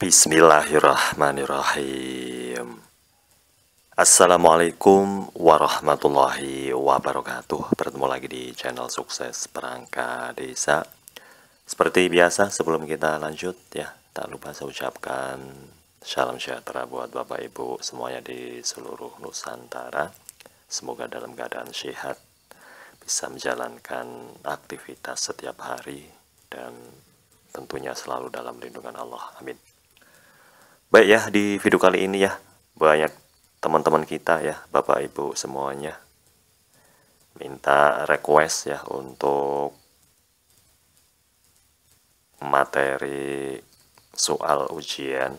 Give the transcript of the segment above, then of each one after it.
Bismillahirrahmanirrahim. Assalamualaikum warahmatullahi wabarakatuh. Bertemu lagi di channel Sukses Perangkat Desa. Seperti biasa, sebelum kita lanjut ya, tak lupa saya ucapkan salam sejahtera buat Bapak Ibu semuanya di seluruh Nusantara. Semoga dalam keadaan sehat, bisa menjalankan aktivitas setiap hari, dan tentunya selalu dalam lindungan Allah. Amin. Baik ya, di video kali ini ya, banyak teman-teman kita ya, Bapak Ibu semuanya, minta request ya untuk materi soal ujian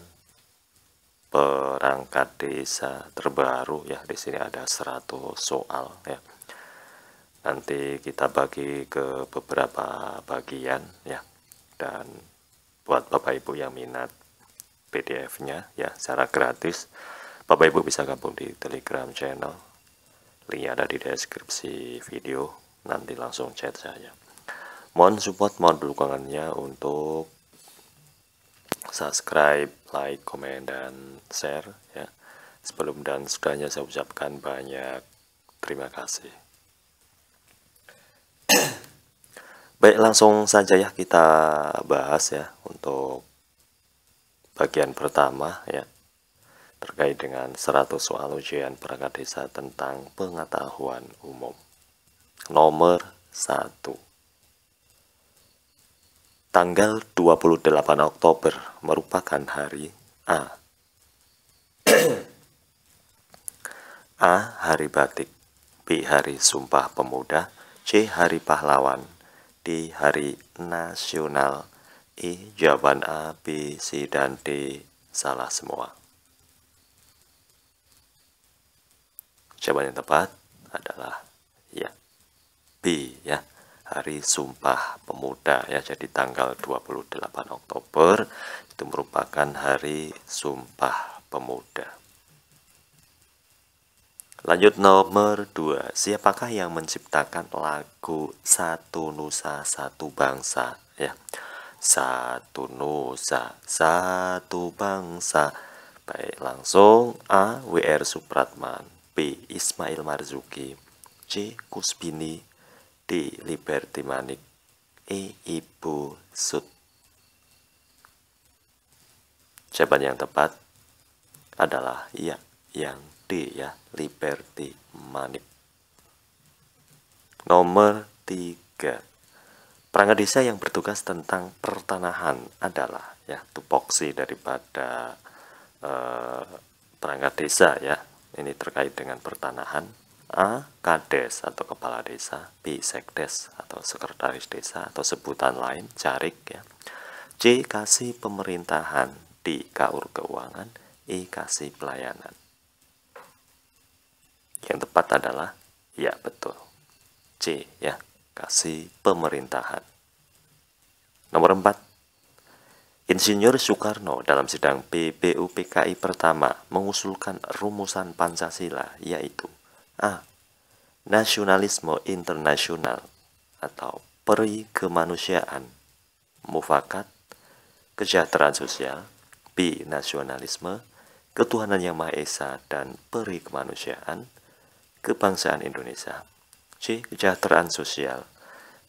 perangkat desa terbaru ya. Di sini ada 100 soal ya. Nanti kita bagi ke beberapa bagian ya. Dan buat Bapak Ibu yang minat PDF-nya ya secara gratis, Bapak Ibu bisa gabung di Telegram channel. Linknya ada di deskripsi video. Nanti langsung chat saja. Mohon support, mohon dukungannya untuk subscribe, like, komen, dan share ya. Sebelum dan sudahnya saya ucapkan banyak terima kasih. Baik, langsung saja ya kita bahas ya untuk bagian pertama ya, terkait dengan 100 soal ujian perangkat desa tentang pengetahuan umum. Nomor 1. Tanggal 28 Oktober merupakan hari A. A. Hari Batik, B. Hari Sumpah Pemuda, C. Hari Pahlawan, D. Hari Nasional. E. Jawaban A, B, C, dan D salah semua. Jawaban yang tepat adalah ya, B ya, Hari Sumpah Pemuda ya. Jadi tanggal 28 Oktober itu merupakan Hari Sumpah Pemuda. Lanjut nomor 2. Siapakah yang menciptakan lagu Satu Nusa Satu Bangsa ya? Satu Nusa Satu Bangsa. Baik, langsung A. W.R. Supratman, B. Ismail Marzuki, C. Kusbini, D. Liberty Manik, E. Ibu Sud. Jawaban yang tepat adalah ya, yang D ya, Liberty Manik. Nomor 3. Perangkat desa yang bertugas tentang pertanahan adalah ya, tupoksi daripada perangkat desa ya. Ini terkait dengan pertanahan. A. Kades atau kepala desa, B. Sekdes atau sekretaris desa atau sebutan lain carik ya, C. Kasih pemerintahan, D. Kaur keuangan, E. Kasih pelayanan. Yang tepat adalah ya, betul, C ya, Kasih pemerintahan. Nomor 4. Insinyur Soekarno dalam sidang BPUPKI pertama mengusulkan rumusan Pancasila, yaitu A. Nasionalisme internasional atau peri kemanusiaan, mufakat, kesejahteraan sosial, B. Nasionalisme, ketuhanan yang Maha Esa dan peri kemanusiaan, kebangsaan Indonesia, C. Kesejahteraan sosial,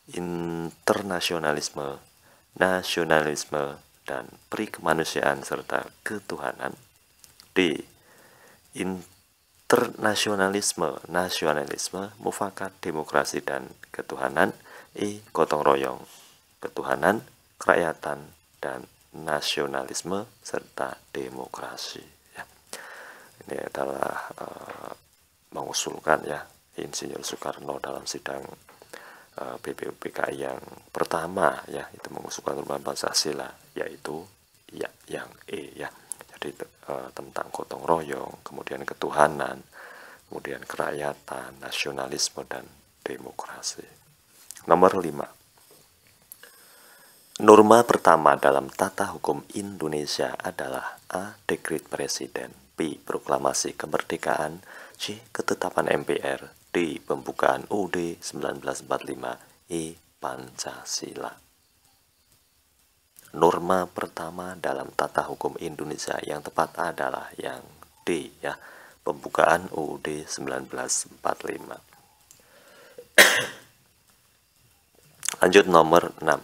internasionalisme, nasionalisme, dan peri kemanusiaan serta ketuhanan, D. Internasionalisme, nasionalisme, mufakat, demokrasi, dan ketuhanan, E. Gotong royong, ketuhanan, kerakyatan, dan nasionalisme serta demokrasi ya. Ini adalah mengusulkan ya, Insinyur Soekarno dalam sidang BPUPKI yang pertama ya, itu mengusulkan perubahan Pancasila, yaitu ya, yang E ya. Jadi tentang gotong royong, kemudian ketuhanan, kemudian kerakyatan, nasionalisme, dan demokrasi. Nomor 5. Norma pertama dalam tata hukum Indonesia adalah A. Dekret Presiden, B. Proklamasi Kemerdekaan, C. Ketetapan MPR, D. Pembukaan UUD 1945, E. Pancasila. norma pertama dalam tata hukum Indonesia? Yang tepat adalah yang D ya, pembukaan UUD 1945. Lanjut nomor 6.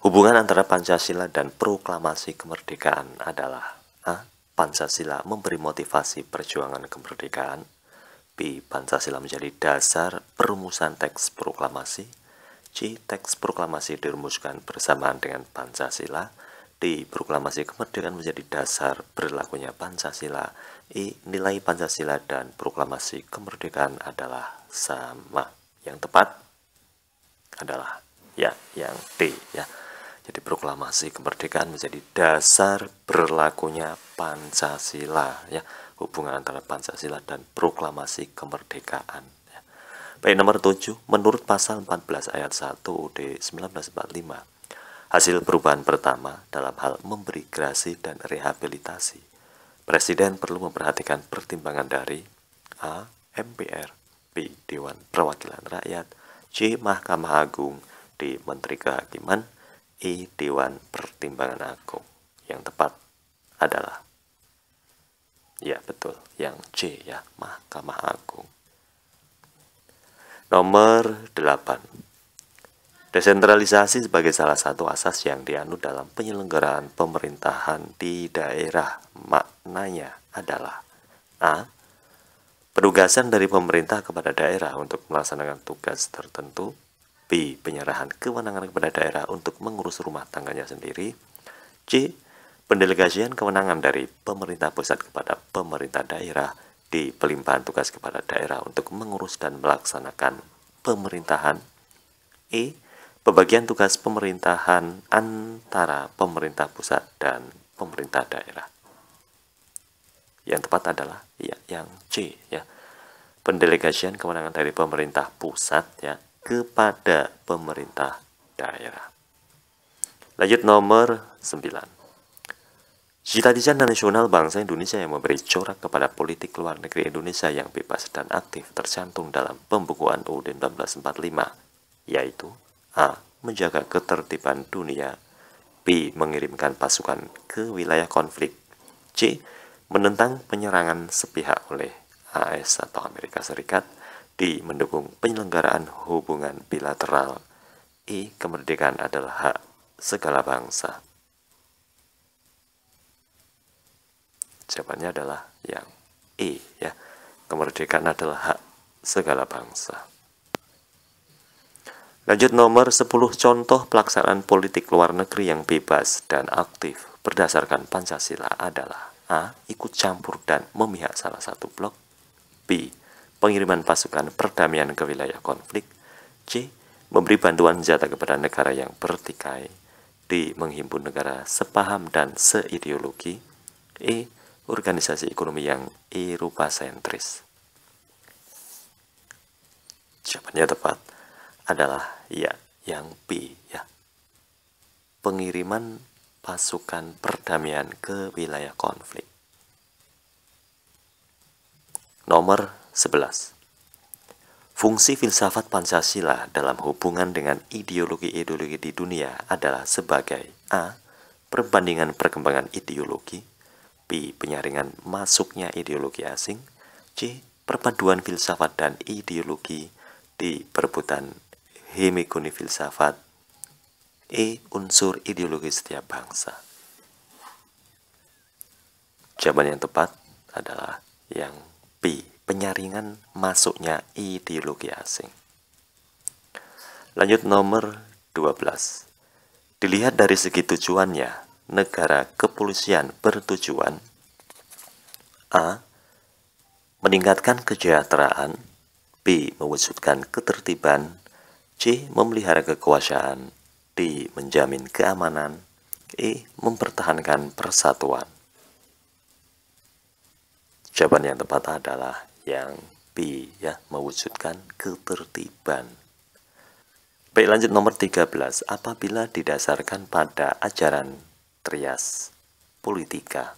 Hubungan antara Pancasila dan proklamasi kemerdekaan adalah A. Pancasila memberi motivasi perjuangan kemerdekaan. B. Pancasila menjadi dasar perumusan teks proklamasi. C. Teks proklamasi dirumuskan bersamaan dengan Pancasila. D. Proklamasi kemerdekaan menjadi dasar berlakunya Pancasila. E. Nilai Pancasila dan proklamasi kemerdekaan adalah sama. Yang tepat adalah ya yang D ya. Jadi proklamasi kemerdekaan menjadi dasar berlakunya Pancasila ya. Hubungan antara Pancasila dan proklamasi kemerdekaan ya. Baik, nomor 7, menurut pasal 14 ayat 1 UUD 1945, hasil perubahan pertama dalam hal memberi gerasi dan rehabilitasi, Presiden perlu memperhatikan pertimbangan dari A. MPR, B. Dewan Perwakilan Rakyat, C. Mahkamah Agung, D. Menteri Kehakiman, E. Dewan Pertimbangan Agung. Yang tepat adalah ya betul, yang C ya, Mahkamah Agung. Nomor 8. Desentralisasi sebagai salah satu asas yang dianut dalam penyelenggaraan pemerintahan di daerah. Maknanya adalah A. Penugasan dari pemerintah kepada daerah untuk melaksanakan tugas tertentu. B. Penyerahan kewenangan kepada daerah untuk mengurus rumah tangganya sendiri. C. Pendelegasian kewenangan dari pemerintah pusat kepada pemerintah daerah. D. Pelimpahan tugas kepada daerah untuk mengurus dan melaksanakan pemerintahan. E. Pembagian tugas pemerintahan antara pemerintah pusat dan pemerintah daerah. Yang tepat adalah ya, yang C ya. Pendelegasian kewenangan dari pemerintah pusat ya kepada pemerintah daerah. Lanjut nomor 9. Cita-cita nasional bangsa Indonesia yang memberi corak kepada politik luar negeri Indonesia yang bebas dan aktif tercantum dalam pembukuan UUD 1945, yaitu A. Menjaga ketertiban dunia, B. Mengirimkan pasukan ke wilayah konflik, C. Menentang penyerangan sepihak oleh AS atau Amerika Serikat, D. Mendukung penyelenggaraan hubungan bilateral, E. Kemerdekaan adalah hak segala bangsa. Jawabannya adalah yang E ya. Kemerdekaan adalah hak segala bangsa. Lanjut nomor 10. Contoh pelaksanaan politik luar negeri yang bebas dan aktif berdasarkan Pancasila adalah A. Ikut campur dan memihak salah satu blok, B. Pengiriman pasukan perdamaian ke wilayah konflik, C. Memberi bantuan senjata kepada negara yang bertikai, D. Menghimpun negara sepaham dan seideologi, E. Organisasi ekonomi yang Eropa sentris. Jawabannya tepat adalah ya, yang B ya. Pengiriman pasukan perdamaian ke wilayah konflik. Nomor 11. Fungsi filsafat Pancasila dalam hubungan dengan ideologi-ideologi di dunia adalah sebagai A. Perbandingan perkembangan ideologi, B. Penyaringan masuknya ideologi asing, C. Perpaduan filsafat dan ideologi, D. Perebutan hegemoni filsafat, E. Unsur ideologi setiap bangsa. Jawaban yang tepat adalah yang B. Penyaringan masuknya ideologi asing. Lanjut nomor 12. Dilihat dari segi tujuannya, negara kepolisian bertujuan A. Meningkatkan kesejahteraan, B. Mewujudkan ketertiban, C. Memelihara kekuasaan, D. Menjamin keamanan, E. Mempertahankan persatuan. Jawaban yang tepat adalah yang B ya, mewujudkan ketertiban. Baik, lanjut nomor 13. Apabila didasarkan pada ajaran Trias Politika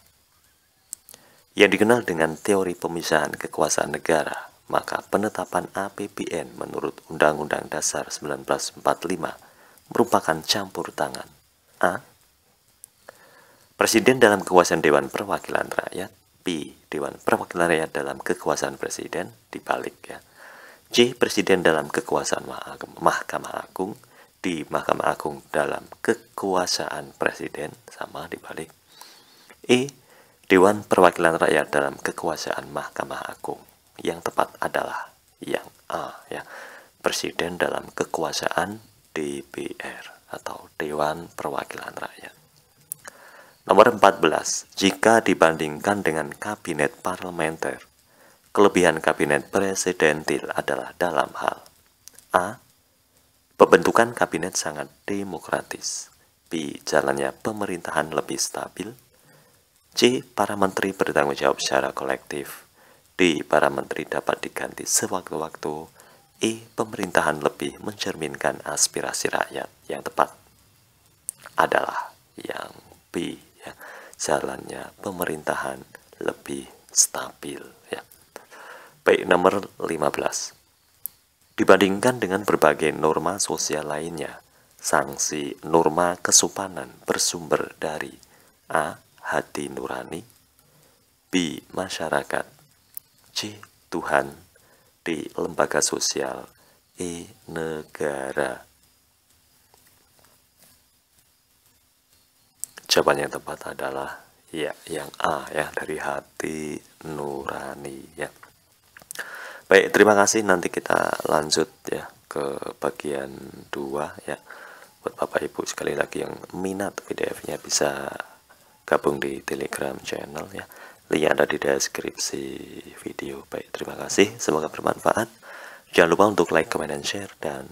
yang dikenal dengan teori pemisahan kekuasaan negara, maka penetapan APBN menurut Undang-Undang Dasar 1945 merupakan campur tangan? A. Presiden dalam kekuasaan Dewan Perwakilan Rakyat. B. Dewan Perwakilan Rakyat dalam kekuasaan Presiden. Dibalik ya. C. Presiden dalam kekuasaan Mahkamah Agung. D. Mahkamah Agung dalam kekuasaan Presiden. Sama dibalik. E. Dewan Perwakilan Rakyat dalam kekuasaan Mahkamah Agung. Yang tepat adalah yang A ya. Presiden dalam kekuasaan DPR atau Dewan Perwakilan Rakyat. Nomor 14. Jika dibandingkan dengan kabinet parlementer, kelebihan kabinet presidentil adalah dalam hal A. Pembentukan kabinet sangat demokratis. B. Jalannya pemerintahan lebih stabil. C. Para menteri bertanggung jawab secara kolektif. D. Para menteri dapat diganti sewaktu-waktu. E. Pemerintahan lebih mencerminkan aspirasi rakyat. Yang tepat adalah yang B. Ya. Jalannya pemerintahan lebih stabil. Ya. Baik, nomor 15. Dibandingkan dengan berbagai norma sosial lainnya, sanksi norma kesopanan bersumber dari A. Hati nurani. B. Masyarakat. C. Tuhan. D. Lembaga sosial. E. Negara. Jawaban yang tepat adalah ya yang A ya, dari hati nurani ya. Baik, terima kasih. Nanti kita lanjut ya ke bagian 2 ya. Buat Bapak Ibu sekali lagi yang minat PDF-nya bisa gabung di Telegram channel ya. Link ada di deskripsi video. Baik, terima kasih. Semoga bermanfaat. Jangan lupa untuk like, comment, dan share, dan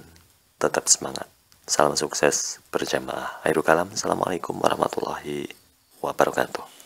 tetap semangat. Salam sukses berjamaah. Akhirul kalam. Assalamualaikum warahmatullahi wabarakatuh.